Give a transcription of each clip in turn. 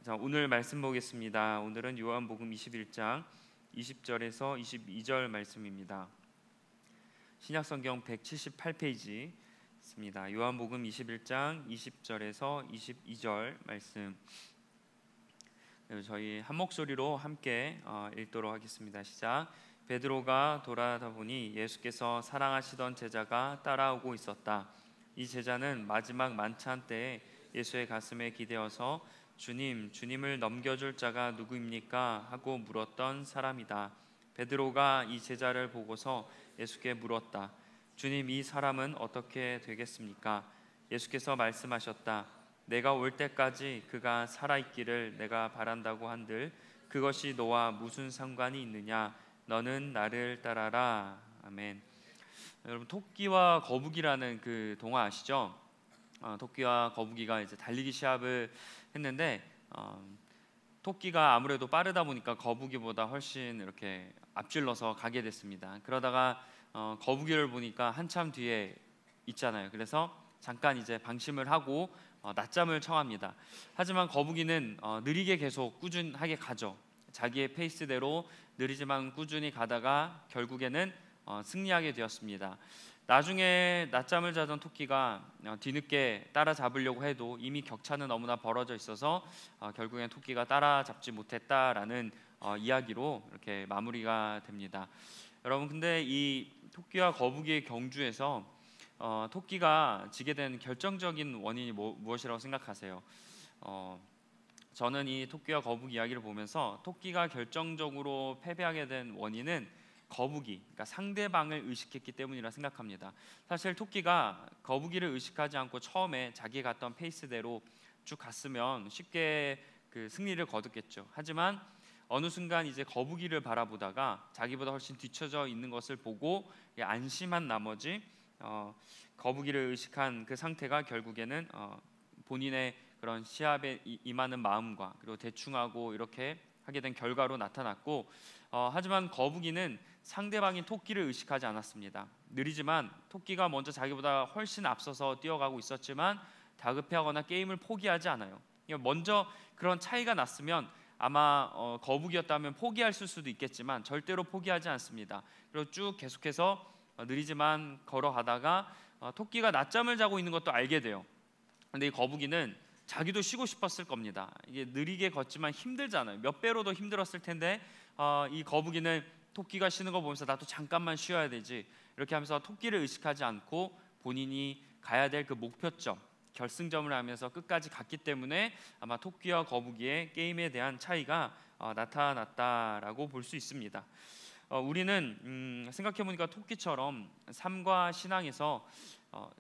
자, 오늘 말씀 보겠습니다. 오늘은 요한복음 21장 20절에서 22절 말씀입니다. 신약성경 178페이지 있습니다. 요한복음 21장 20절에서 22절 말씀. 저희 한 목소리로 함께 읽도록 하겠습니다. 시작. 베드로가 돌아다 보니 예수께서 사랑하시던 제자가 따라오고 있었다. 이 제자는 마지막 만찬 때에 예수의 가슴에 기대어서 주님을 넘겨줄 자가 누구입니까? 하고 물었던 사람이다. 베드로가 이 제자를 보고서 예수께 물었다. 주님, 이 사람은 어떻게 되겠습니까? 예수께서 말씀하셨다. 내가 올 때까지 그가 살아있기를 내가 바란다고 한들 그것이 너와 무슨 상관이 있느냐? 너는 나를 따라라. 아멘. 여러분, 토끼와 거북이라는 그 동화 아시죠? 토끼와 거북이가 이제 달리기 시합을 했는데 토끼가 아무래도 빠르다 보니까 거북이보다 훨씬 이렇게 앞질러서 가게 됐습니다. 그러다가 거북이를 보니까 한참 뒤에 있잖아요. 그래서 잠깐 이제 방심을 하고 낮잠을 청합니다. 하지만 거북이는 느리게 계속 꾸준하게 가죠. 자기의 페이스대로 느리지만 꾸준히 가다가 결국에는 승리하게 되었습니다. 나중에 낮잠을 자던 토끼가 뒤늦게 따라잡으려고 해도 이미 격차는 너무나 벌어져 있어서 결국엔 토끼가 따라잡지 못했다라는 이야기로 이렇게 마무리가 됩니다. 여러분, 근데 이 토끼와 거북이의 경주에서 토끼가 지게 된 결정적인 원인이 무엇이라고 생각하세요? 저는 이 토끼와 거북이 이야기를 보면서 토끼가 결정적으로 패배하게 된 원인은 거북이, 그러니까 상대방을 의식했기 때문이라 생각합니다. 사실 토끼가 거북이를 의식하지 않고 처음에 자기 갔던 페이스대로 쭉 갔으면 쉽게 그 승리를 거뒀겠죠. 하지만 어느 순간 이제 거북이를 바라보다가 자기보다 훨씬 뒤쳐져 있는 것을 보고 안심한 나머지 거북이를 의식한 그 상태가 결국에는 본인의 그런 시합에 임하는 마음과 그리고 대충하고 이렇게 하게 된 결과로 나타났고, 하지만 거북이는 상대방인 토끼를 의식하지 않았습니다. 느리지만 토끼가 먼저 자기보다 훨씬 앞서서 뛰어가고 있었지만 다급해하거나 게임을 포기하지 않아요. 먼저 그런 차이가 났으면 아마 거북이였다면 포기했을 수도 있겠지만 절대로 포기하지 않습니다. 그리고 쭉 계속해서 느리지만 걸어가다가 토끼가 낮잠을 자고 있는 것도 알게 돼요. 근데 이 거북이는 자기도 쉬고 싶었을 겁니다. 이게 느리게 걷지만 힘들잖아요. 몇 배로 더 힘들었을 텐데 이 거북이는 토끼가 쉬는 거 보면서 나도 잠깐만 쉬어야 되지, 이렇게 하면서 토끼를 의식하지 않고 본인이 가야 될 그 목표점, 결승점을 하면서 끝까지 갔기 때문에 아마 토끼와 거북이의 게임에 대한 차이가 나타났다라고 볼 수 있습니다. 우리는 생각해보니까 토끼처럼 삶과 신앙에서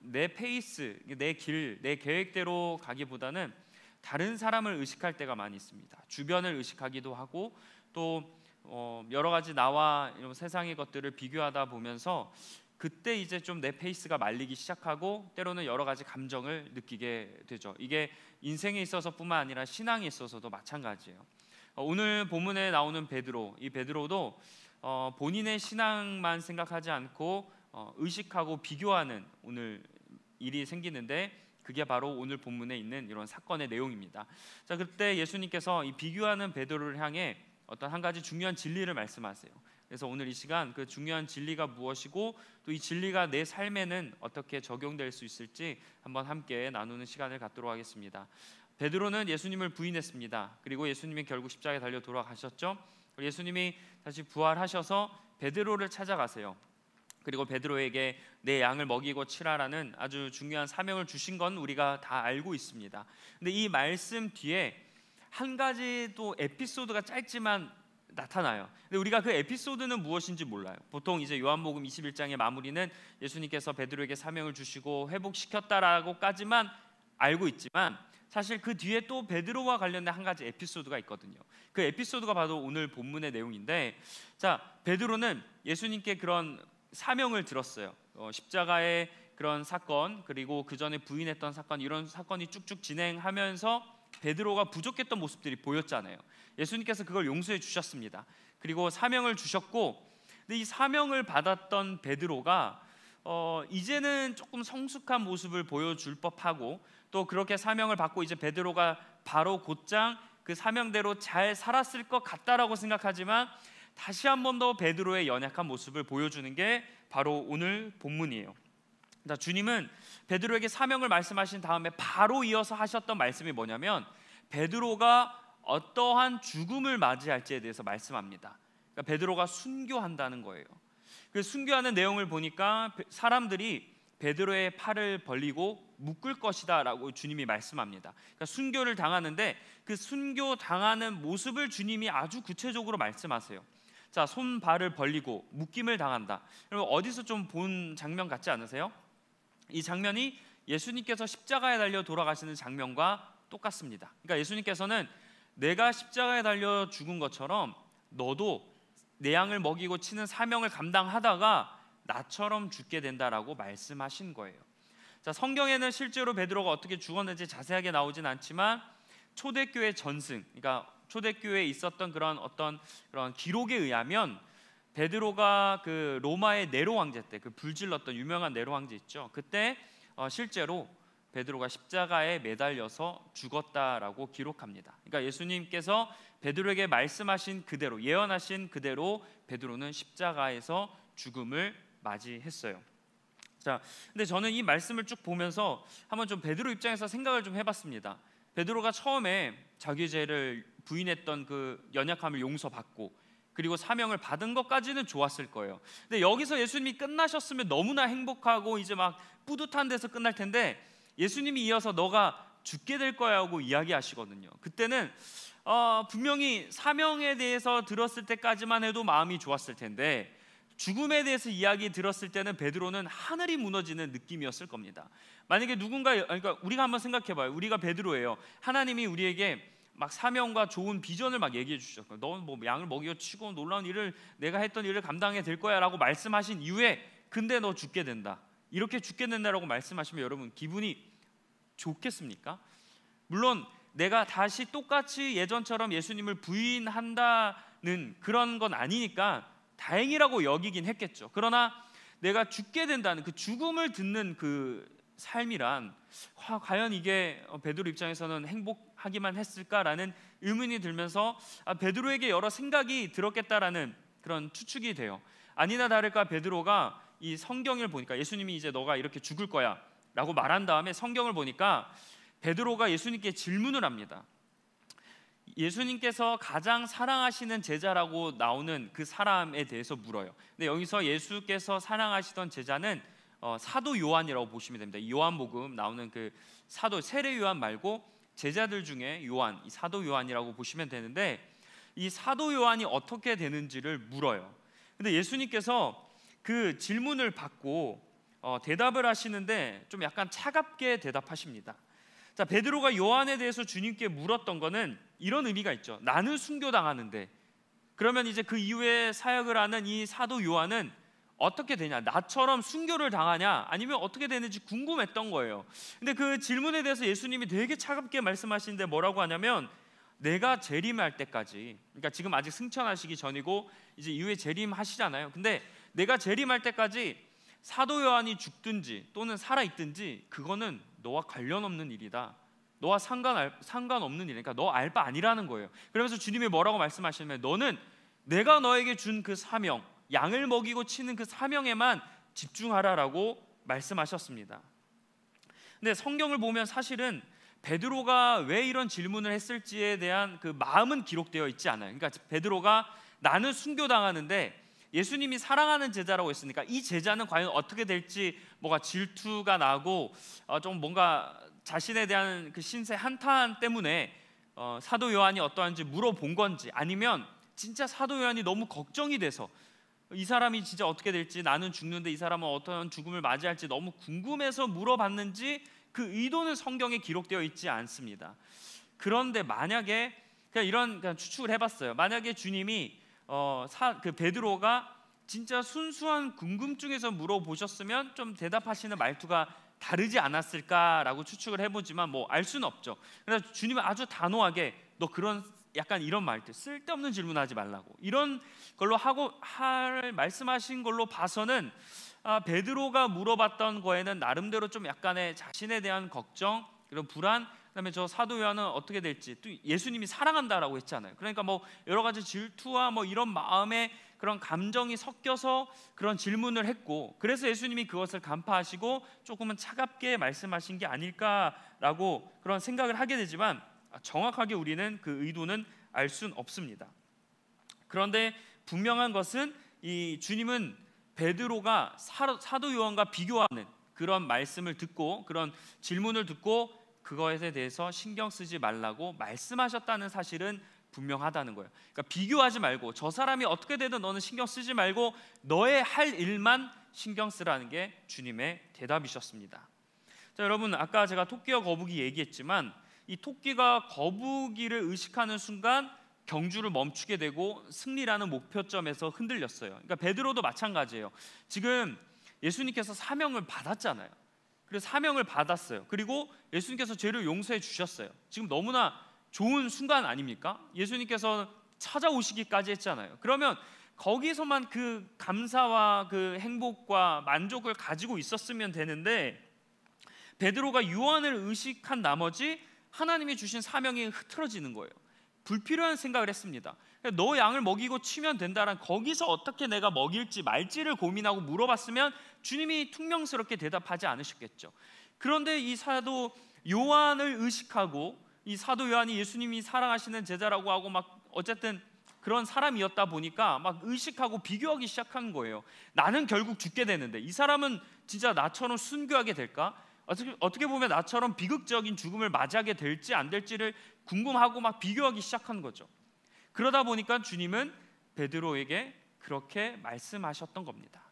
내 페이스, 내 길, 내 계획대로 가기보다는 다른 사람을 의식할 때가 많이 있습니다. 주변을 의식하기도 하고 또 여러 가지 나와 이런 세상의 것들을 비교하다 보면서 그때 이제 좀 내 페이스가 말리기 시작하고 때로는 여러 가지 감정을 느끼게 되죠. 이게 인생에 있어서뿐만 아니라 신앙에 있어서도 마찬가지예요. 오늘 본문에 나오는 베드로, 이 베드로도 본인의 신앙만 생각하지 않고 의식하고 비교하는 오늘 일이 생기는데, 그게 바로 오늘 본문에 있는 이런 사건의 내용입니다. 자, 그때 예수님께서 이 비교하는 베드로를 향해 어떤 한 가지 중요한 진리를 말씀하세요. 그래서 오늘 이 시간 그 중요한 진리가 무엇이고 또 이 진리가 내 삶에는 어떻게 적용될 수 있을지 한번 함께 나누는 시간을 갖도록 하겠습니다. 베드로는 예수님을 부인했습니다. 그리고 예수님이 결국 십자가에 달려 돌아가셨죠. 예수님이 다시 부활하셔서 베드로를 찾아가세요. 그리고 베드로에게 내 양을 먹이고 치라라는 아주 중요한 사명을 주신 건 우리가 다 알고 있습니다. 근데 이 말씀 뒤에 한 가지 또 에피소드가 짧지만 나타나요. 근데 우리가 그 에피소드는 무엇인지 몰라요. 보통 이제 요한복음 21장의 마무리는 예수님께서 베드로에게 사명을 주시고 회복시켰다라고까지만 알고 있지만 사실 그 뒤에 또 베드로와 관련된 한 가지 에피소드가 있거든요. 그 에피소드가 바로 오늘 본문의 내용인데, 자, 베드로는 예수님께 그런 사명을 들었어요. 십자가의 그런 사건, 그리고 그 전에 부인했던 사건, 이런 사건이 쭉쭉 진행하면서 베드로가 부족했던 모습들이 보였잖아요. 예수님께서 그걸 용서해 주셨습니다. 그리고 사명을 주셨고, 근데 이 사명을 받았던 베드로가 이제는 조금 성숙한 모습을 보여줄 법하고 또 그렇게 사명을 받고 이제 베드로가 바로 곧장 그 사명대로 잘 살았을 것 같다라고 생각하지만 다시 한 번 더 베드로의 연약한 모습을 보여주는 게 바로 오늘 본문이에요. 주님은 베드로에게 사명을 말씀하신 다음에 바로 이어서 하셨던 말씀이 뭐냐면 베드로가 어떠한 죽음을 맞이할지에 대해서 말씀합니다. 그러니까 베드로가 순교한다는 거예요. 그 순교하는 내용을 보니까 사람들이 베드로의 팔을 벌리고 묶을 것이다 라고 주님이 말씀합니다. 그러니까 순교를 당하는데 그 순교 당하는 모습을 주님이 아주 구체적으로 말씀하세요. 자, 손발을 벌리고 묶임을 당한다. 여러분 어디서 좀 본 장면 같지 않으세요? 이 장면이 예수님께서 십자가에 달려 돌아가시는 장면과 똑같습니다. 그러니까 예수님께서는 내가 십자가에 달려 죽은 것처럼 너도 내 양을 먹이고 치는 사명을 감당하다가 나처럼 죽게 된다라고 말씀하신 거예요. 자, 성경에는 실제로 베드로가 어떻게 죽었는지 자세하게 나오진 않지만 초대교회 전승, 그러니까 초대교회에 있었던 그런 기록에 의하면 베드로가 그 로마의 네로 황제 때 그 불질렀던 유명한 네로 황제 있죠. 그때 실제로 베드로가 십자가에 매달려서 죽었다라고 기록합니다. 그러니까 예수님께서 베드로에게 말씀하신 그대로, 예언하신 그대로 베드로는 십자가에서 죽음을 맞이했어요. 자, 근데 저는 이 말씀을 쭉 보면서 한번 좀 베드로 입장에서 생각을 좀 해봤습니다. 베드로가 처음에 자기 죄를 부인했던 그 연약함을 용서받고 그리고 사명을 받은 것까지는 좋았을 거예요. 근데 여기서 예수님이 끝나셨으면 너무나 행복하고 이제 막 뿌듯한 데서 끝날 텐데 예수님이 이어서 너가 죽게 될 거야 하고 이야기하시거든요. 그때는 분명히 사명에 대해서 들었을 때까지만 해도 마음이 좋았을 텐데 죽음에 대해서 이야기 들었을 때는 베드로는 하늘이 무너지는 느낌이었을 겁니다. 만약에 그러니까 우리가 한번 생각해봐요. 우리가 베드로예요. 하나님이 우리에게 막 사명과 좋은 비전을 막 얘기해 주셨고, 너 뭐 양을 먹이고 치고 놀라운 일을 내가 했던 일을 감당해 될 거야라고 말씀하신 이후에 근데 너 죽게 된다. 이렇게 죽게 된다라고 말씀하시면 여러분 기분이 좋겠습니까? 물론 내가 다시 똑같이 예전처럼 예수님을 부인한다는 그런 건 아니니까 다행이라고 여기긴 했겠죠. 그러나 내가 죽게 된다는 그 죽음을 듣는 그 삶이란 과연 이게 베드로 입장에서는 행복하기만 했을까라는 의문이 들면서 베드로에게 여러 생각이 들었겠다라는 그런 추측이 돼요. 아니나 다를까 베드로가 이 성경을 보니까 예수님이 이제 너가 이렇게 죽을 거야 라고 말한 다음에 성경을 보니까 베드로가 예수님께 질문을 합니다. 예수님께서 가장 사랑하시는 제자라고 나오는 그 사람에 대해서 물어요. 근데 여기서 예수께서 사랑하시던 제자는 사도 요한이라고 보시면 됩니다. 요한복음 나오는 그 사도 세례 요한 말고 제자들 중에 요한, 이 사도 요한이라고 보시면 되는데 이 사도 요한이 어떻게 되는지를 물어요. 근데 예수님께서 그 질문을 받고 대답을 하시는데 좀 약간 차갑게 대답하십니다. 자, 베드로가 요한에 대해서 주님께 물었던 거는 이런 의미가 있죠. 나는 순교당하는데 그러면 이제 그 이후에 사역을 하는 이 사도 요한은 어떻게 되냐, 나처럼 순교를 당하냐 아니면 어떻게 되는지 궁금했던 거예요. 근데 그 질문에 대해서 예수님이 되게 차갑게 말씀하시는데 뭐라고 하냐면 내가 재림할 때까지, 그러니까 지금 아직 승천하시기 전이고 이제 이후에 재림하시잖아요. 근데 내가 재림할 때까지 사도 요한이 죽든지 또는 살아있든지 그거는 너와 관련 없는 일이다. 너와 상관없는 일이니까 너 알 바 아니라는 거예요. 그러면서 주님이 뭐라고 말씀하시냐면 너는 내가 너에게 준 그 사명, 양을 먹이고 치는 그 사명에만 집중하라라고 말씀하셨습니다. 근데 성경을 보면 사실은 베드로가 왜 이런 질문을 했을지에 대한 그 마음은 기록되어 있지 않아요. 그러니까 베드로가 나는 순교당하는데 예수님이 사랑하는 제자라고 했으니까 이 제자는 과연 어떻게 될지 뭐가 질투가 나고 좀 뭔가 자신에 대한 그 신세 한탄 때문에 사도 요한이 어떠한지 물어본 건지, 아니면 진짜 사도 요한이 너무 걱정이 돼서 이 사람이 진짜 어떻게 될지, 나는 죽는데 이 사람은 어떤 죽음을 맞이할지 너무 궁금해서 물어봤는지 그 의도는 성경에 기록되어 있지 않습니다. 그런데 만약에 그냥 추측을 해봤어요. 만약에 주님이 그 베드로가 진짜 순수한 궁금증에서 물어보셨으면 좀 대답하시는 말투가 다르지 않았을까라고 추측을 해보지만 뭐 알 수는 없죠. 그래서 주님은 아주 단호하게 너 그런 약간 이런 말들, 쓸데없는 질문하지 말라고 이런 걸로 말씀하신 걸로 봐서는 베드로가 물어봤던 거에는 나름대로 좀 약간의 자신에 대한 걱정, 그런 불안, 그다음에 저 사도 요한은 어떻게 될지, 또 예수님이 사랑한다라고 했잖아요. 그러니까 뭐 여러 가지 질투와 뭐 이런 마음의 그런 감정이 섞여서 그런 질문을 했고, 그래서 예수님이 그것을 간파하시고 조금은 차갑게 말씀하신 게 아닐까라고 그런 생각을 하게 되지만, 정확하게 우리는 그 의도는 알 수는 없습니다. 그런데 분명한 것은 이 주님은 베드로가 사도 요한과 비교하는 그런 말씀을 듣고, 그런 질문을 듣고 그것에 대해서 신경 쓰지 말라고 말씀하셨다는 사실은 분명하다는 거예요. 그러니까 비교하지 말고, 저 사람이 어떻게 되든 너는 신경 쓰지 말고 너의 할 일만 신경 쓰라는 게 주님의 대답이셨습니다. 자, 여러분, 아까 제가 토끼와 거북이 얘기했지만, 이 토끼가 거북이를 의식하는 순간 경주를 멈추게 되고 승리라는 목표점에서 흔들렸어요. 그러니까 베드로도 마찬가지예요. 지금 예수님께서 사명을 받았잖아요. 그래서 사명을 받았어요. 그리고 예수님께서 죄를 용서해 주셨어요. 지금 너무나 좋은 순간 아닙니까? 예수님께서 찾아오시기까지 했잖아요. 그러면 거기서만 그 감사와 그 행복과 만족을 가지고 있었으면 되는데, 베드로가 요한을 의식한 나머지 하나님이 주신 사명이 흐트러지는 거예요. 불필요한 생각을 했습니다. 너 양을 먹이고 치면 된다란, 거기서 어떻게 내가 먹일지 말지를 고민하고 물어봤으면 주님이 퉁명스럽게 대답하지 않으셨겠죠. 그런데 이 사도 요한을 의식하고, 이 사도 요한이 예수님이 사랑하시는 제자라고 하고 막 어쨌든 그런 사람이었다 보니까 막 의식하고 비교하기 시작한 거예요. 나는 결국 죽게 되는데 이 사람은 진짜 나처럼 순교하게 될까? 어떻게 보면 나처럼 비극적인 죽음을 맞이하게 될지 안 될지를 궁금하고 막 비교하기 시작한 거죠. 그러다 보니까 주님은 베드로에게 그렇게 말씀하셨던 겁니다.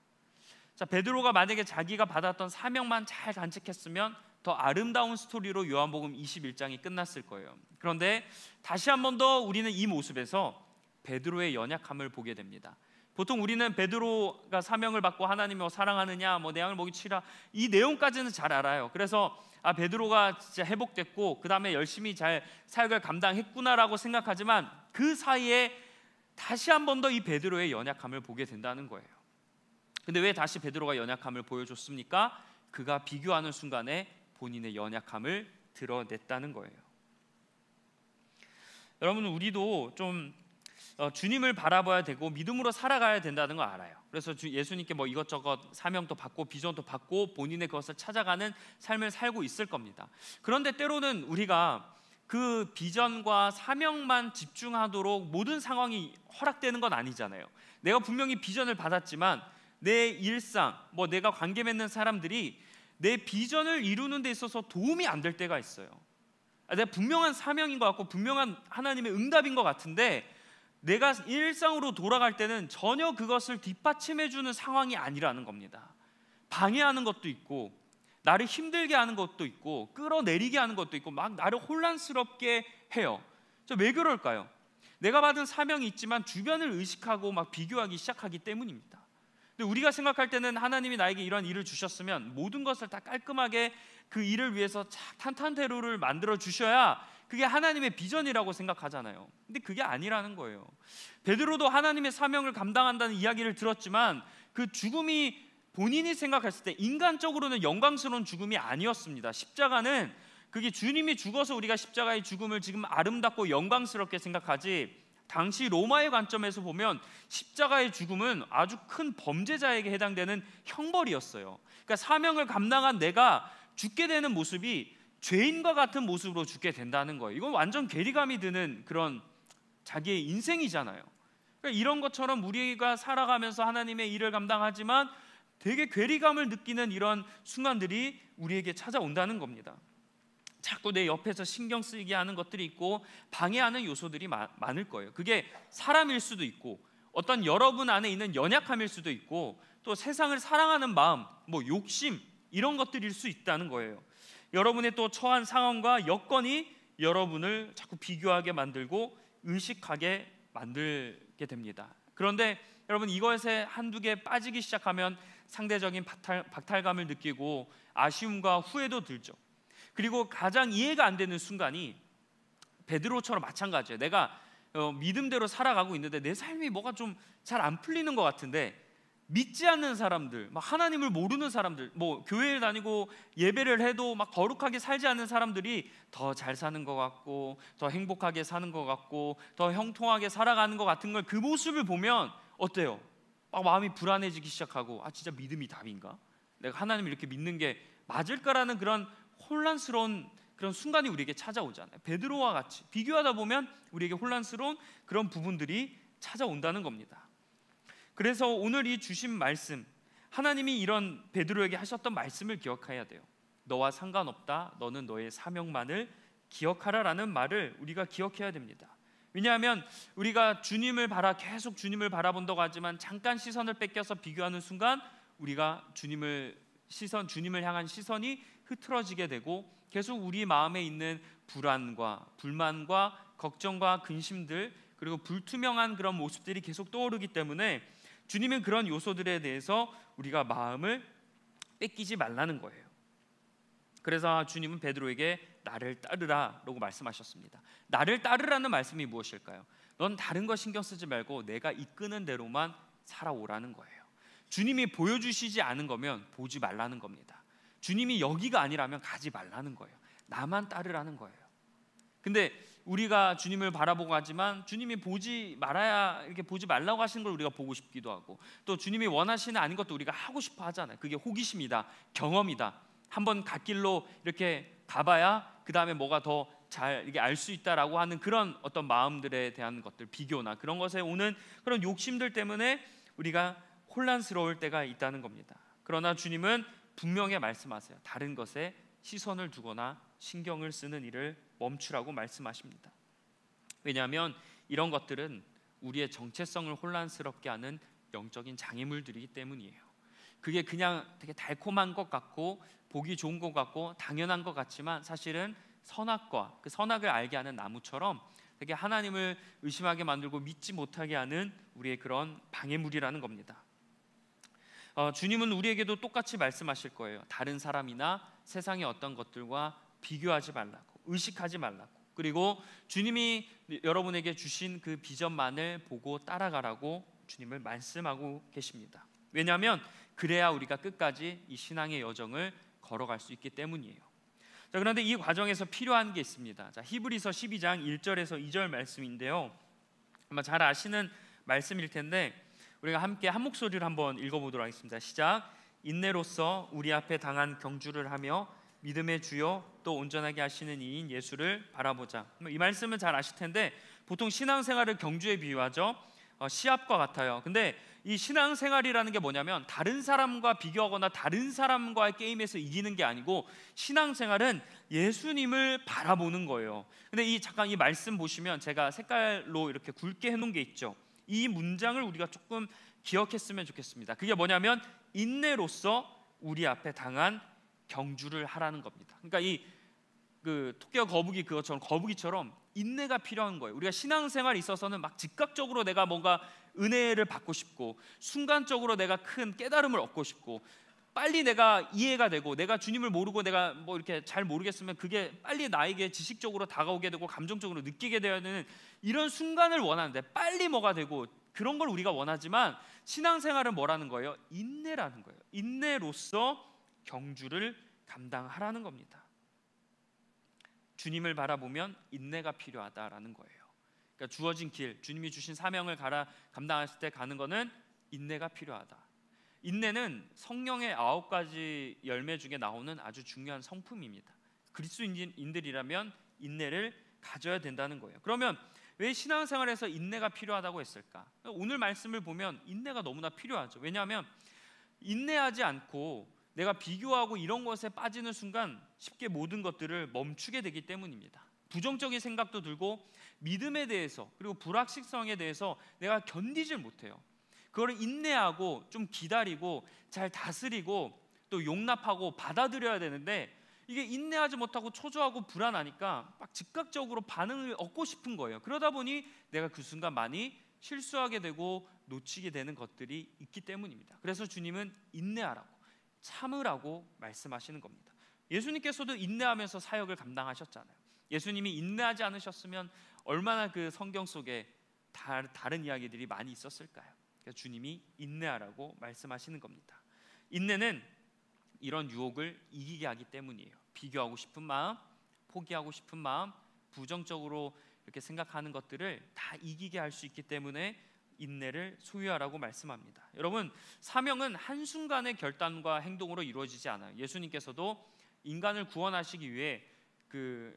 자, 베드로가 만약에 자기가 받았던 사명만 잘 간직했으면 더 아름다운 스토리로 요한복음 21장이 끝났을 거예요. 그런데 다시 한 번 더 우리는 이 모습에서 베드로의 연약함을 보게 됩니다. 보통 우리는 베드로가 사명을 받고 하나님을 사랑하느냐, 뭐 내 양을 먹이치라, 이 내용까지는 잘 알아요. 그래서 베드로가 진짜 회복됐고 그 다음에 열심히 잘 사역을 감당했구나라고 생각하지만, 그 사이에 다시 한 번 더 이 베드로의 연약함을 보게 된다는 거예요. 근데 왜 다시 베드로가 연약함을 보여줬습니까? 그가 비교하는 순간에 본인의 연약함을 드러냈다는 거예요. 여러분, 우리도 좀 주님을 바라봐야 되고 믿음으로 살아가야 된다는 거 알아요. 그래서 예수님께 뭐 이것저것 사명도 받고 비전도 받고 본인의 그것을 찾아가는 삶을 살고 있을 겁니다. 그런데 때로는 우리가 그 비전과 사명만 집중하도록 모든 상황이 허락되는 건 아니잖아요. 내가 분명히 비전을 받았지만 내 일상, 뭐 내가 관계 맺는 사람들이 내 비전을 이루는 데 있어서 도움이 안 될 때가 있어요. 내가 분명한 사명인 것 같고 분명한 하나님의 응답인 것 같은데 내가 일상으로 돌아갈 때는 전혀 그것을 뒷받침해주는 상황이 아니라는 겁니다. 방해하는 것도 있고, 나를 힘들게 하는 것도 있고, 끌어내리게 하는 것도 있고, 막 나를 혼란스럽게 해요. 왜 그럴까요? 내가 받은 사명이 있지만 주변을 의식하고 막 비교하기 시작하기 때문입니다. 근데 우리가 생각할 때는 하나님이 나에게 이런 일을 주셨으면 모든 것을 다 깔끔하게 그 일을 위해서 탄탄대로를 만들어 주셔야 그게 하나님의 비전이라고 생각하잖아요. 근데 그게 아니라는 거예요. 베드로도 하나님의 사명을 감당한다는 이야기를 들었지만 그 죽음이 본인이 생각했을 때 인간적으로는 영광스러운 죽음이 아니었습니다. 십자가는 그게 주님이 죽어서 우리가 십자가의 죽음을 지금 아름답고 영광스럽게 생각하지, 당시 로마의 관점에서 보면 십자가의 죽음은 아주 큰 범죄자에게 해당되는 형벌이었어요. 그러니까 사명을 감당한 내가 죽게 되는 모습이 죄인과 같은 모습으로 죽게 된다는 거예요. 이건 완전 괴리감이 드는 그런 자기의 인생이잖아요. 그러니까 이런 것처럼 우리가 살아가면서 하나님의 일을 감당하지만 되게 괴리감을 느끼는 이런 순간들이 우리에게 찾아온다는 겁니다. 자꾸 내 옆에서 신경 쓰이게 하는 것들이 있고 방해하는 요소들이 많을 거예요. 그게 사람일 수도 있고, 어떤 여러분 안에 있는 연약함일 수도 있고, 또 세상을 사랑하는 마음, 뭐 욕심, 이런 것들일 수 있다는 거예요. 여러분의 또 처한 상황과 여건이 여러분을 자꾸 비교하게 만들고 의식하게 만들게 됩니다. 그런데 여러분, 이것에 한두 개 빠지기 시작하면 상대적인 박탈감을 느끼고 아쉬움과 후회도 들죠. 그리고 가장 이해가 안 되는 순간이 베드로처럼 마찬가지예요. 내가 믿음대로 살아가고 있는데 내 삶이 뭐가 좀 잘 안 풀리는 것 같은데 믿지 않는 사람들, 막 하나님을 모르는 사람들, 뭐 교회를 다니고 예배를 해도 막 거룩하게 살지 않는 사람들이 더 잘 사는 것 같고, 더 행복하게 사는 것 같고, 더 형통하게 살아가는 것 같은 걸, 그 모습을 보면 어때요? 막 마음이 불안해지기 시작하고, 아 진짜 믿음이 답인가? 내가 하나님을 이렇게 믿는 게 맞을까라는 그런 혼란스러운 그런 순간이 우리에게 찾아오잖아요. 베드로와 같이 비교하다 보면 우리에게 혼란스러운 그런 부분들이 찾아온다는 겁니다. 그래서 오늘 이 주신 말씀, 하나님이 이런 베드로에게 하셨던 말씀을 기억해야 돼요. 너와 상관없다, 너는 너의 사명만을 기억하라라는 말을 우리가 기억해야 됩니다. 왜냐하면 우리가 계속 주님을 바라본다고 하지만 잠깐 시선을 뺏겨서 비교하는 순간 우리가 주님을 향한 시선이 흐트러지게 되고, 계속 우리 마음에 있는 불안과 불만과 걱정과 근심들, 그리고 불투명한 그런 모습들이 계속 떠오르기 때문에 주님은 그런 요소들에 대해서 우리가 마음을 뺏기지 말라는 거예요. 그래서 주님은 베드로에게 나를 따르라 라고 말씀하셨습니다. 나를 따르라는 말씀이 무엇일까요? 넌 다른 거 신경 쓰지 말고 내가 이끄는 대로만 살아오라는 거예요. 주님이 보여주시지 않은 거면 보지 말라는 겁니다. 주님이 여기가 아니라면 가지 말라는 거예요. 나만 따르라는 거예요. 근데 우리가 주님을 바라보고 하지만 주님이 보지 말라고 하시는 걸 우리가 보고 싶기도 하고, 또 주님이 원하시는 아닌 것도 우리가 하고 싶어 하잖아요. 그게 호기심이다, 경험이다. 한번 갓길로 이렇게 가봐야 그 다음에 뭐가 더 잘 이렇게 알 수 있다라고 하는 그런 어떤 마음들에 대한 것들, 비교나 그런 것에 오는 그런 욕심들 때문에 우리가 혼란스러울 때가 있다는 겁니다. 그러나 주님은 분명히 말씀하세요. 다른 것에 시선을 두거나 신경을 쓰는 일을 멈추라고 말씀하십니다. 왜냐하면 이런 것들은 우리의 정체성을 혼란스럽게 하는 영적인 장애물들이기 때문이에요. 그게 그냥 되게 달콤한 것 같고 보기 좋은 것 같고 당연한 것 같지만 사실은 선악과 그 선악을 알게 하는 나무처럼 되게 하나님을 의심하게 만들고 믿지 못하게 하는 우리의 그런 방해물이라는 겁니다. 주님은 우리에게도 똑같이 말씀하실 거예요. 다른 사람이나 세상의 어떤 것들과 비교하지 말라고, 의식하지 말라고, 그리고 주님이 여러분에게 주신 그 비전만을 보고 따라가라고 주님을 말씀하고 계십니다. 왜냐하면 그래야 우리가 끝까지 이 신앙의 여정을 걸어갈 수 있기 때문이에요. 자, 그런데 이 과정에서 필요한 게 있습니다. 자, 히브리서 12장 1절에서 2절 말씀인데요, 아마 잘 아시는 말씀일 텐데 우리가 함께 한 목소리로 한번 읽어보도록 하겠습니다. 시작. 인내로써 우리 앞에 당한 경주를 하며 믿음의 주요 또 온전하게 하시는 이인 예수를 바라보자. 이 말씀은 잘 아실 텐데 보통 신앙생활을 경주에 비유하죠. 시합과 같아요. 근데 이 신앙생활이라는 게 뭐냐면 다른 사람과 비교하거나 다른 사람과의 게임에서 이기는 게 아니고, 신앙생활은 예수님을 바라보는 거예요. 근데 잠깐 이 말씀 보시면 제가 색깔로 이렇게 굵게 해놓은 게 있죠. 이 문장을 우리가 조금 기억했으면 좋겠습니다. 그게 뭐냐면 인내로써 우리 앞에 당한 경주를 하라는 겁니다. 그러니까 토끼와 거북이처럼 인내가 필요한 거예요. 우리가 신앙생활에 있어서는 막 즉각적으로 내가 뭔가 은혜를 받고 싶고, 순간적으로 내가 큰 깨달음을 얻고 싶고, 빨리 내가 이해가 되고, 내가 주님을 모르고 내가 뭐 이렇게 잘 모르겠으면 그게 빨리 나에게 지식적으로 다가오게 되고 감정적으로 느끼게 되어야 되는 이런 순간을 원하는데, 빨리 뭐가 되고 그런 걸 우리가 원하지만 신앙생활은 뭐라는 거예요? 인내라는 거예요. 인내로써 경주를 감당하라는 겁니다. 주님을 바라보면 인내가 필요하다라는 거예요. 그러니까 주어진 길, 주님이 주신 사명을 감당했을 때 가는 거는 인내가 필요하다. 인내는 성령의 9가지 열매 중에 나오는 아주 중요한 성품입니다. 그리스도인들이라면 인내를 가져야 된다는 거예요. 그러면 왜 신앙생활에서 인내가 필요하다고 했을까? 오늘 말씀을 보면 인내가 너무나 필요하죠. 왜냐하면 인내하지 않고 내가 비교하고 이런 것에 빠지는 순간 쉽게 모든 것들을 멈추게 되기 때문입니다. 부정적인 생각도 들고 믿음에 대해서 그리고 불확실성에 대해서 내가 견디질 못해요. 그걸 인내하고 좀 기다리고 잘 다스리고 또 용납하고 받아들여야 되는데, 이게 인내하지 못하고 초조하고 불안하니까 막 즉각적으로 반응을 얻고 싶은 거예요. 그러다 보니 내가 그 순간 많이 실수하게 되고 놓치게 되는 것들이 있기 때문입니다. 그래서 주님은 인내하라고, 참으라고 말씀하시는 겁니다. 예수님께서도 인내하면서 사역을 감당하셨잖아요. 예수님이 인내하지 않으셨으면 얼마나 그 성경 속에 다른 이야기들이 많이 있었을까요? 그러니까 주님이 인내하라고 말씀하시는 겁니다. 인내는 이런 유혹을 이기게 하기 때문이에요. 비교하고 싶은 마음, 포기하고 싶은 마음, 부정적으로 이렇게 생각하는 것들을 다 이기게 할 수 있기 때문에 인내를 소유하라고 말씀합니다. 여러분, 사명은 한순간의 결단과 행동으로 이루어지지 않아요. 예수님께서도 인간을 구원하시기 위해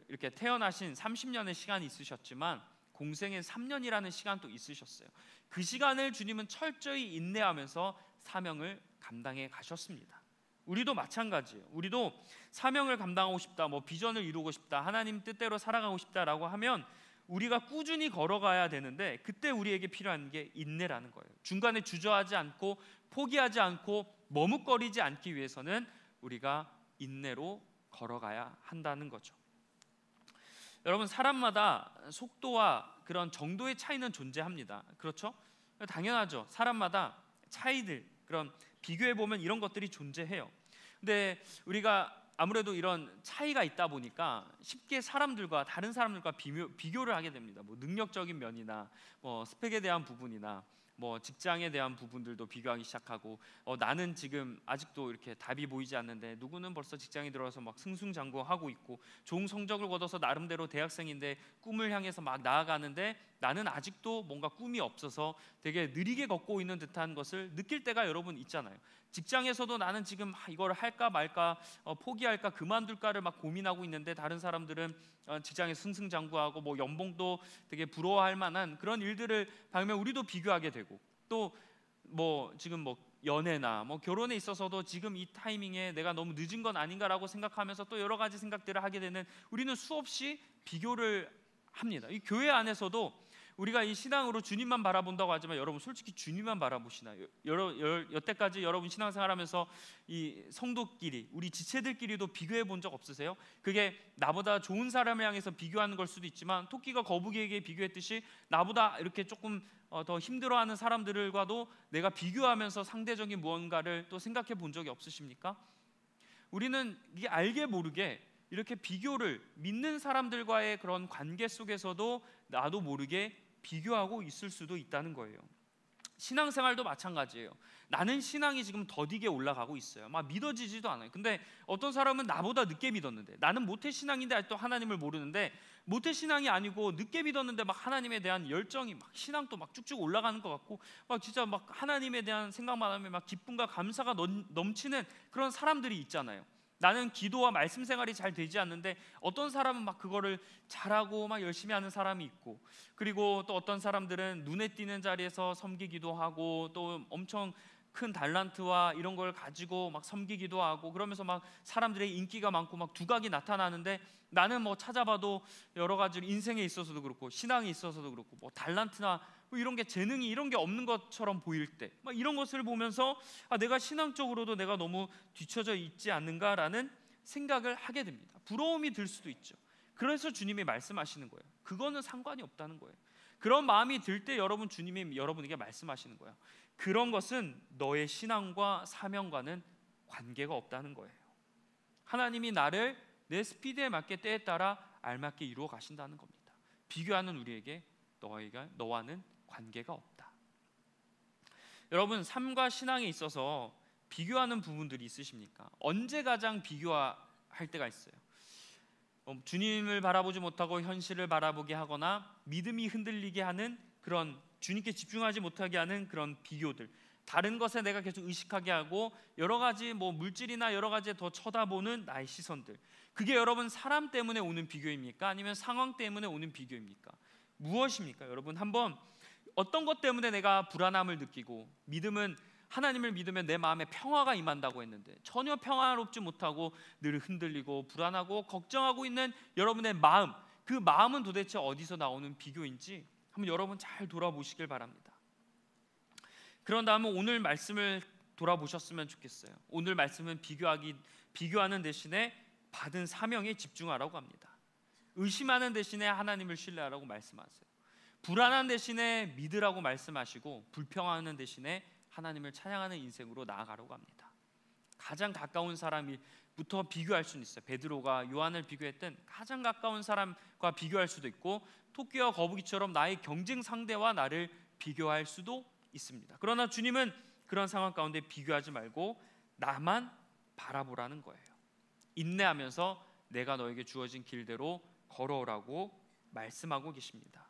이렇게 태어나신 30년의 시간이 있으셨지만 공생의 3년이라는 시간도 있으셨어요. 그 시간을 주님은 철저히 인내하면서 사명을 감당해 가셨습니다. 우리도 마찬가지예요. 우리도 사명을 감당하고 싶다, 비전을 이루고 싶다, 하나님 뜻대로 살아가고 싶다라고 하면 우리가 꾸준히 걸어가야 되는데, 그때 우리에게 필요한 게 인내라는 거예요. 중간에 주저하지 않고 포기하지 않고 머뭇거리지 않기 위해서는 우리가 인내로 걸어가야 한다는 거죠. 여러분, 사람마다 속도와 그런 정도의 차이는 존재합니다. 그렇죠? 당연하죠. 사람마다 차이들, 그런 비교해 보면 이런 것들이 존재해요. 근데 우리가 아무래도 이런 차이가 있다 보니까 쉽게 사람들과 다른 사람들과 비교를 하게 됩니다. 능력적인 면이나 스펙에 대한 부분이나 직장에 대한 부분들도 비교하기 시작하고, 나는 지금 아직도 이렇게 답이 보이지 않는데 누구는 벌써 직장에 들어와서 막 승승장구하고 있고 좋은 성적을 거둬서 나름대로 대학생인데 꿈을 향해서 막 나아가는데 나는 아직도 뭔가 꿈이 없어서 되게 느리게 걷고 있는 듯한 것을 느낄 때가 여러분 있잖아요. 직장에서도 나는 지금 이걸 할까 말까, 포기할까 그만둘까를 막 고민하고 있는데 다른 사람들은 직장에서 승승장구하고 연봉도 되게 부러워할 만한 그런 일들을 보면 우리도 비교하게 되고, 또 지금 연애나 결혼에 있어서도 지금 이 타이밍에 내가 너무 늦은 건 아닌가라고 생각하면서 또 여러 가지 생각들을 하게 되는, 우리는 수없이 비교를 합니다. 이 교회 안에서도 우리가 이 신앙으로 주님만 바라본다고 하지만 여러분 솔직히 주님만 바라보시나요? 여태까지 여러분 신앙생활하면서 이 성도끼리, 우리 지체들끼리도 비교해 본 적 없으세요? 그게 나보다 좋은 사람을 향해서 비교하는 걸 수도 있지만 토끼가 거북이에게 비교했듯이 나보다 이렇게 조금 더 힘들어하는 사람들과도 내가 비교하면서 상대적인 무언가를 또 생각해 본 적이 없으십니까? 우리는 이게 알게 모르게 이렇게 비교를, 믿는 사람들과의 그런 관계 속에서도 나도 모르게 비교하고 있을 수도 있다는 거예요. 신앙생활도 마찬가지예요. 나는 신앙이 지금 더디게 올라가고 있어요. 막 믿어지지도 않아요. 근데 어떤 사람은 나보다 늦게 믿었는데, 나는 모태신앙인데 아직도 하나님을 모르는데, 모태신앙이 아니고 늦게 믿었는데 막 하나님에 대한 열정이 막 신앙도 막 쭉쭉 올라가는 것 같고, 막 진짜 막 하나님에 대한 생각만 하면 막 기쁨과 감사가 넘치는 그런 사람들이 있잖아요. 나는 기도와 말씀 생활이 잘 되지 않는데 어떤 사람은 막 그거를 잘하고 막 열심히 하는 사람이 있고, 그리고 또 어떤 사람들은 눈에 띄는 자리에서 섬기기도 하고 또 엄청 큰 달란트와 이런 걸 가지고 막 섬기기도 하고, 그러면서 막 사람들의 인기가 많고 막 두각이 나타나는데, 나는 찾아봐도 여러 가지 인생에 있어서도 그렇고 신앙에 있어서도 그렇고 달란트나 이런 게, 재능이 이런 게 없는 것처럼 보일 때, 막 이런 것을 보면서 내가 신앙적으로도 내가 너무 뒤처져 있지 않는가라는 생각을 하게 됩니다. 부러움이 들 수도 있죠. 그래서 주님이 말씀하시는 거예요. 그거는 상관이 없다는 거예요. 그런 마음이 들 때 여러분, 주님이 여러분에게 말씀하시는 거예요. 그런 것은 너의 신앙과 사명과는 관계가 없다는 거예요. 하나님이 나를 내 스피드에 맞게 때에 따라 알맞게 이루어 가신다는 겁니다. 비교하는 우리에게 너와는 관계가 없다. 여러분, 삶과 신앙에 있어서 비교하는 부분들이 있으십니까? 언제 가장 비교할 때가 있어요? 주님을 바라보지 못하고 현실을 바라보게 하거나 믿음이 흔들리게 하는, 그런 주님께 집중하지 못하게 하는 그런 비교들, 다른 것에 내가 계속 의식하게 하고 여러 가지 물질이나 여러 가지에 더 쳐다보는 나의 시선들, 그게 여러분 사람 때문에 오는 비교입니까? 아니면 상황 때문에 오는 비교입니까? 무엇입니까? 여러분, 한번 어떤 것 때문에 내가 불안함을 느끼고, 믿음은 하나님을 믿으면 내 마음에 평화가 임한다고 했는데 전혀 평화롭지 못하고 늘 흔들리고 불안하고 걱정하고 있는 여러분의 마음, 그 마음은 도대체 어디서 나오는 비교인지 한번 여러분 잘 돌아보시길 바랍니다. 그런 다음에 오늘 말씀을 돌아보셨으면 좋겠어요. 오늘 말씀은 비교하는 대신에 받은 사명에 집중하라고 합니다. 의심하는 대신에 하나님을 신뢰하라고 말씀하세요. 불안한 대신에 믿으라고 말씀하시고, 불평하는 대신에 하나님을 찬양하는 인생으로 나아가라고 합니다. 가장 가까운 사람부터 비교할 수는 있어요. 베드로가 요한을 비교했던 가장 가까운 사람과 비교할 수도 있고, 토끼와 거북이처럼 나의 경쟁 상대와 나를 비교할 수도 있습니다. 그러나 주님은 그런 상황 가운데 비교하지 말고 나만 바라보라는 거예요. 인내하면서 내가 너에게 주어진 길대로 걸어오라고 말씀하고 계십니다.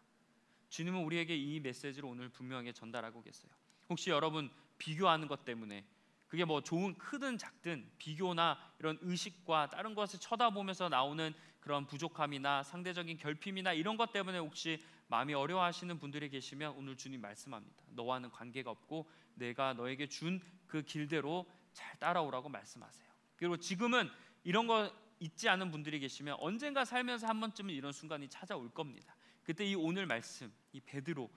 주님은 우리에게 이 메시지를 오늘 분명하게 전달하고 계세요. 혹시 여러분 비교하는 것 때문에 그게 뭐 좋은 크든 작든 비교나 이런 의식과 다른 것을 쳐다보면서 나오는 그런 부족함이나 상대적인 결핍이나 이런 것 때문에 혹시 마음이 어려워하시는 분들이 계시면 오늘 주님 말씀합니다. 너와는 관계가 없고 내가 너에게 준 그 길대로 잘 따라오라고 말씀하세요. 그리고 지금은 이런 거 있지 않은 분들이 계시면 언젠가 살면서 한 번쯤은 이런 순간이 찾아올 겁니다. 그때 이 오늘 말씀, 이 베드로,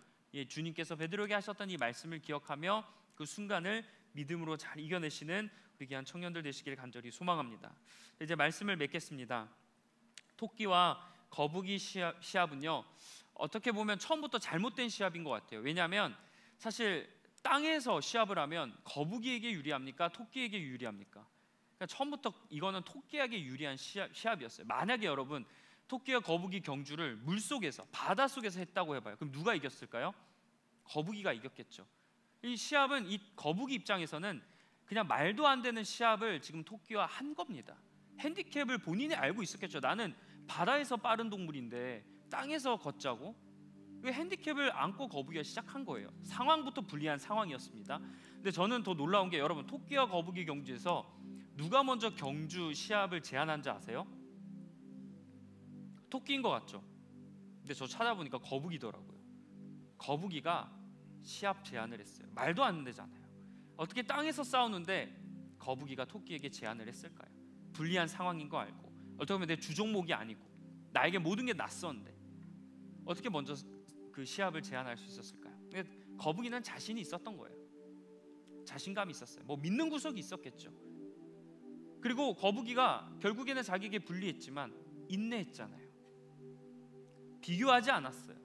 주님께서 베드로에게 하셨던 이 말씀을 기억하며 그 순간을 믿음으로 잘 이겨내시는 우리 귀한 청년들 되시길 간절히 소망합니다. 이제 말씀을 맺겠습니다. 토끼와 거북이 시합은요, 어떻게 보면 처음부터 잘못된 시합인 것 같아요. 왜냐하면 사실 땅에서 시합을 하면 거북이에게 유리합니까? 토끼에게 유리합니까? 그러니까 처음부터 이거는 토끼에게 유리한 시합이었어요. 만약에 여러분 토끼와 거북이 경주를 물속에서, 바닷속에서 했다고 해봐요. 그럼 누가 이겼을까요? 거북이가 이겼겠죠. 이 시합은 이 거북이 입장에서는 그냥 말도 안 되는 시합을 지금 토끼와 한 겁니다. 핸디캡을 본인이 알고 있었겠죠. 나는 바다에서 빠른 동물인데 땅에서 걷자고? 그 핸디캡을 안고 거북이가 시작한 거예요. 상황부터 불리한 상황이었습니다. 근데 저는 더 놀라운 게 여러분 토끼와 거북이 경주에서 누가 먼저 경주 시합을 제안한지 아세요? 토끼인 것 같죠? 근데 저 찾아보니까 거북이더라고요. 거북이가 시합 제안을 했어요. 말도 안 되잖아요. 어떻게 땅에서 싸우는데 거북이가 토끼에게 제안을 했을까요? 불리한 상황인 거 알고, 어떻게 보면 내 주종목이 아니고 나에게 모든 게 낯선데 어떻게 먼저 그 시합을 제안할 수 있었을까요? 거북이는 자신이 있었던 거예요. 자신감이 있었어요. 뭐 믿는 구석이 있었겠죠. 그리고 거북이가 결국에는 자기에게 불리했지만 인내했잖아요. 비교하지 않았어요.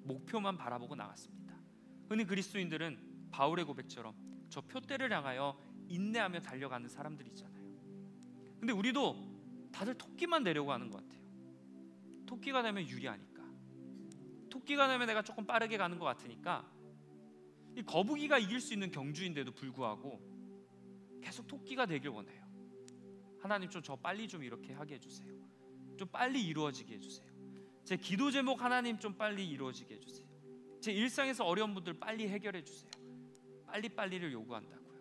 목표만 바라보고 나갔습니다. 흔히 그리스도인들은 바울의 고백처럼 저 표대를 향하여 인내하며 달려가는 사람들이잖아요. 근데 우리도 다들 토끼만 되려고 하는 것 같아요. 토끼가 되면 유리하니까, 토끼가 되면 내가 조금 빠르게 가는 것 같으니까, 이 거북이가 이길 수 있는 경주인데도 불구하고 계속 토끼가 되길 원해요. 하나님 좀 저 빨리 좀 이렇게 하게 해주세요. 좀 빨리 이루어지게 해주세요. 제 기도 제목 하나님 좀 빨리 이루어지게 해주세요. 제 일상에서 어려운 분들 빨리 해결해 주세요. 빨리빨리를 요구한다고요.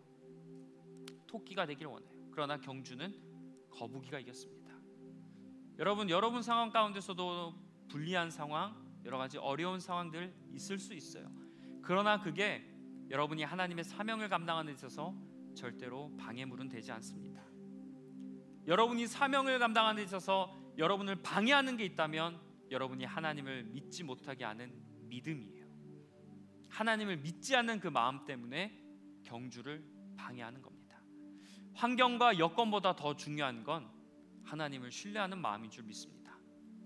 토끼가 되길 원해요. 그러나 경주는 거북이가 이겼습니다. 여러분 상황 가운데서도 불리한 상황, 여러 가지 어려운 상황들 있을 수 있어요. 그러나 그게 여러분이 하나님의 사명을 감당하는 데 있어서 절대로 방해물은 되지 않습니다. 여러분이 사명을 감당하는 데 있어서 여러분을 방해하는 게 있다면 여러분이 하나님을 믿지 못하게 하는 믿음이에요. 하나님을 믿지 않는 그 마음 때문에 경주를 방해하는 겁니다. 환경과 여건보다 더 중요한 건 하나님을 신뢰하는 마음인 줄 믿습니다.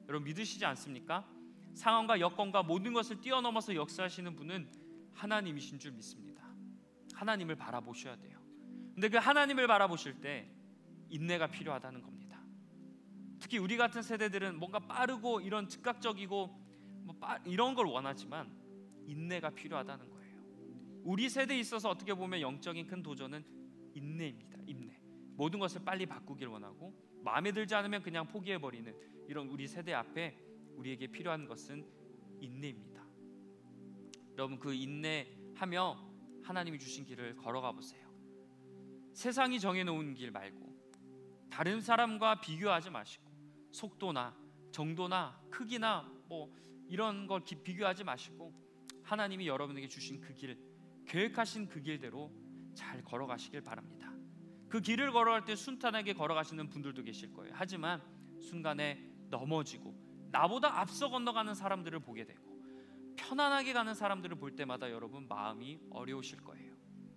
여러분 믿으시지 않습니까? 상황과 여건과 모든 것을 뛰어넘어서 역사하시는 분은 하나님이신 줄 믿습니다. 하나님을 바라보셔야 돼요. 근데 그 하나님을 바라보실 때 인내가 필요하다는 겁니다. 특히 우리 같은 세대들은 뭔가 빠르고 이런 즉각적이고 이런 걸 원하지만 인내가 필요하다는 거예요. 우리 세대에 있어서 어떻게 보면 영적인 큰 도전은 인내입니다. 인내. 모든 것을 빨리 바꾸길 원하고 마음에 들지 않으면 그냥 포기해버리는 이런 우리 세대 앞에 우리에게 필요한 것은 인내입니다. 여러분 그 인내하며 하나님이 주신 길을 걸어가 보세요. 세상이 정해놓은 길 말고 다른 사람과 비교하지 마시고 속도나 정도나 크기나 뭐 이런 걸 비교하지 마시고 하나님이 여러분에게 주신 그 길, 계획하신 그 길대로 잘 걸어가시길 바랍니다. 그 길을 걸어갈 때 순탄하게 걸어가시는 분들도 계실 거예요. 하지만 순간에 넘어지고 나보다 앞서 건너가는 사람들을 보게 되고 편안하게 가는 사람들을 볼 때마다 여러분 마음이 어려우실 거예요.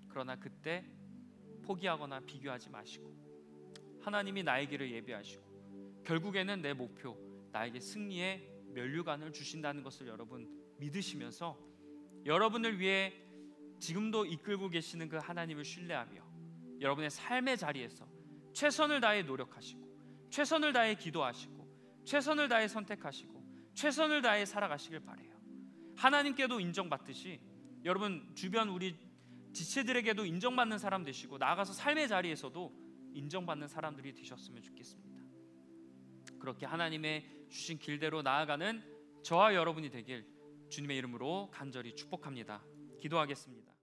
그러나 그때 포기하거나 비교하지 마시고 하나님이 나의 길을 예비하시고 결국에는 내 목표, 나에게 승리의 면류관을 주신다는 것을 여러분 믿으시면서 여러분을 위해 지금도 이끌고 계시는 그 하나님을 신뢰하며 여러분의 삶의 자리에서 최선을 다해 노력하시고 최선을 다해 기도하시고 최선을 다해 선택하시고 최선을 다해 살아가시길 바라요. 하나님께도 인정받듯이 여러분 주변 우리 지체들에게도 인정받는 사람 되시고 나아가서 삶의 자리에서도 인정받는 사람들이 되셨으면 좋겠습니다. 그렇게 하나님의 주신 길대로 나아가는 저와 여러분이 되길 주님의 이름으로 간절히 축복합니다. 기도하겠습니다.